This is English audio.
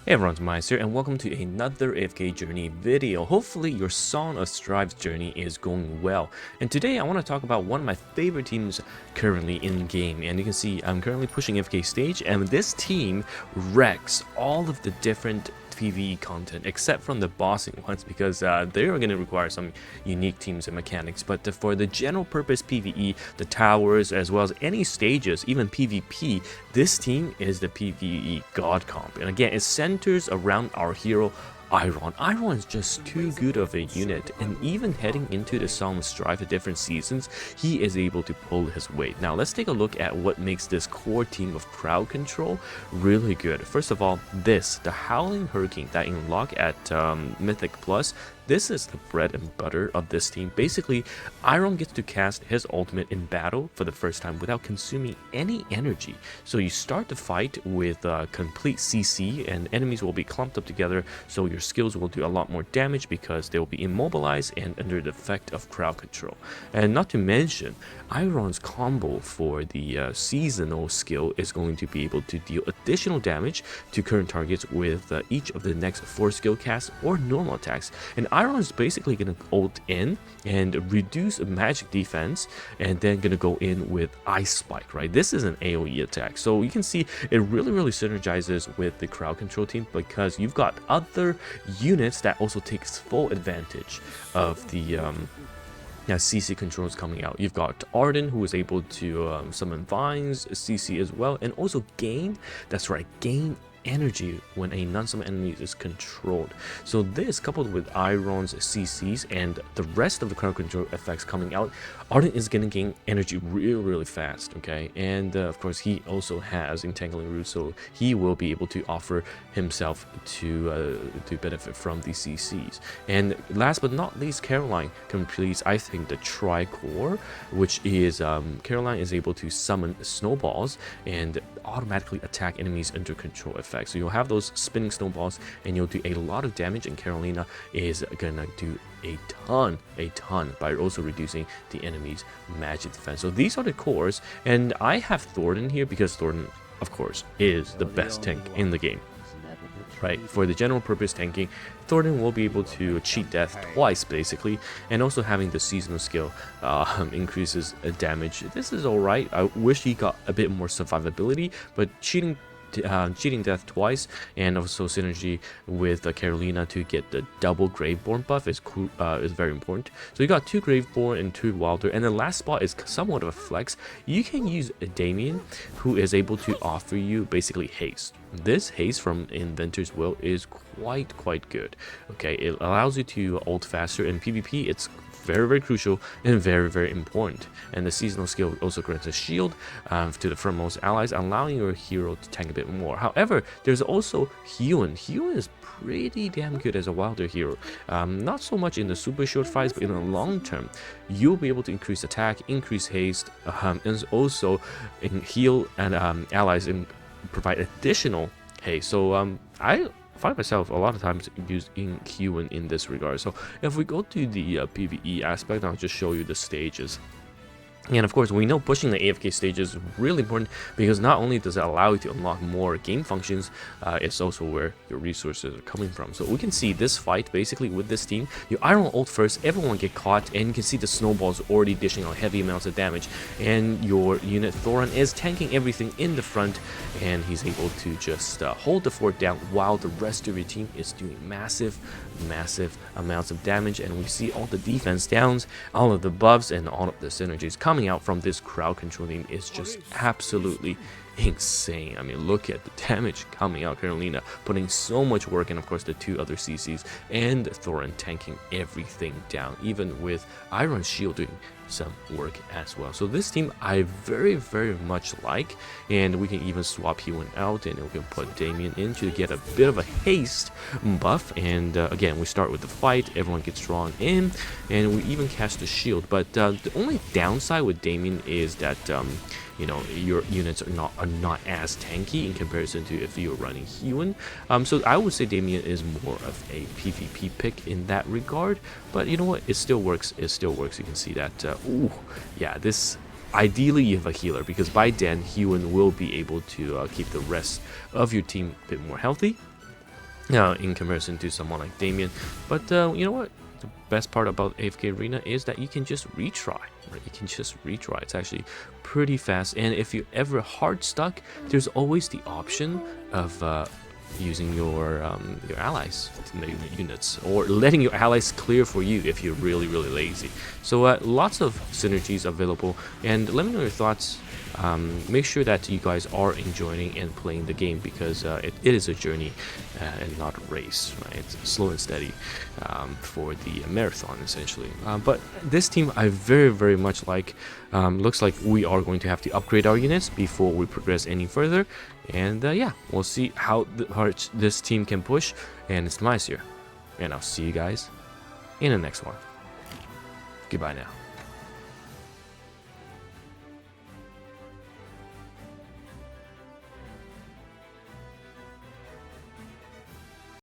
Hey everyone, it's Mice here, and welcome to another AFK Journey video. Hopefully your Song of Strive's journey is going well. And today I want to talk about one of my favorite teams currently in game. And you can see I'm currently pushing AFK stage, and this team wrecks all of the different PvE content except from the bossing ones, because they are going to require some unique teams and mechanics. But for the general purpose PvE, the towers, as well as any stages, even PvP, this team is the PvE god comp. And again, it centers around our hero Eironn. Eironn is just too good of a unit, and even heading into the Song of Strive at different seasons, he is able to pull his weight. Now let's take a look at what makes this core team of crowd control really good. First of all, the Howling Hurricane that you unlock at Mythic Plus. This is the bread and butter of this team. Basically, Eironn gets to cast his ultimate in battle for the first time without consuming any energy. So you start the fight with complete CC, and enemies will be clumped up together, so your skills will do a lot more damage because they will be immobilized and under the effect of crowd control. And not to mention, Eironn's combo for the seasonal skill is going to be able to deal additional damage to current targets with each of the next 4 skill casts or normal attacks. And Eironn is basically going to ult in and reduce magic defense, and then going to go in with Ice Spike, right? This is an AoE attack. So you can see it really synergizes with the crowd control team, because you've got other units that also takes full advantage of the CC controls coming out. You've got Arden, who is able to summon vines, CC as well, and also gain, that's right, gain energy when a non-summon enemy is controlled. So this, coupled with Eironn's CCs and the rest of the crowd control effects coming out, Arden is going to gain energy really fast, okay? And of course, he also has Entangling Roots, so he will be able to offer himself to benefit from the CCs. And last but not least, Caroline completes, I think, the Tri-Core, which is Caroline is able to summon snowballs and automatically attack enemies under control effect. So you'll have those spinning snowballs and you'll do a lot of damage, and Carolina is gonna do a ton by also reducing the enemy's magic defense. So these are the cores, and I have Thornton here because Thornton, of course, is the best tank in the game. Right, for the general purpose tanking, Thornton will be able to cheat death twice basically, and also having the seasonal skill increases damage. This is alright. I wish he got a bit more survivability, but cheating death twice, and also synergy with Carolina to get the double Graveborn buff is very important. So you got 2 Graveborn and 2 Wilder, and the last spot is somewhat of a flex. You can use Damien, who is able to offer you basically haste. This haste from Inventor's Will is quite good. Okay, it allows you to ult faster. In PvP, it's very crucial and very important. And the seasonal skill also grants a shield to the frontmost allies, allowing your hero to tank a bit more. However, there's also Huon. Huon is pretty damn good as a Wilder hero. Not so much in the super short fights, but in the long term, you'll be able to increase attack, increase haste, and also heal and allies and provide additional haste. So I find myself a lot of times using Huon in this regard. So if we go to the PvE aspect, I'll just show you the stages. And of course, we know pushing the AFK stage is really important, because not only does it allow you to unlock more game functions, it's also where your resources are coming from. So we can see this fight basically with this team. Your Eironn ult first, everyone get caught, and you can see the snowballs already dishing out heavy amounts of damage. And your unit Thoron is tanking everything in the front, and he's able to just hold the fort down while the rest of your team is doing massive amounts of damage. And we see all the defense downs, all of the buffs, and all of the synergies coming out from this crowd control team is just absolutely insane. I mean, look at the damage coming out. Carolina putting so much work, and of course the 2 other CCs, and Thoron tanking everything down, even with Eironn's shield doing some work as well. So this team I very much like, and we can even swap Huon out, and we can put Damien in to get a bit of a haste buff. And again, we start with the fight, everyone gets drawn in, and we even cast the shield. But the only downside with Damien is that you know, your units are not as tanky in comparison to if you're running Huon. So I would say Damien is more of a PvP pick in that regard, but you know what, it still works. You can see that ooh, yeah, this ideally you have a healer, because by then Huon will be able to keep the rest of your team a bit more healthy. in comparison to someone like Damien. But you know what? The best part about AFK Arena is that you can just retry, right? You can just retry. It's actually pretty fast, and if you're ever hard stuck, there's always the option of using your allies units, or letting your allies clear for you if you're really lazy. So lots of synergies available, and let me know your thoughts. Make sure that you guys are enjoying and playing the game, because it is a journey and not a race, right? It's slow and steady for the marathon, essentially. But this team I very much like. Looks like we are going to have to upgrade our units before we progress any further, and yeah, we'll see how hard this team can push. And it's nice here, and I'll see you guys in the next one. Goodbye now.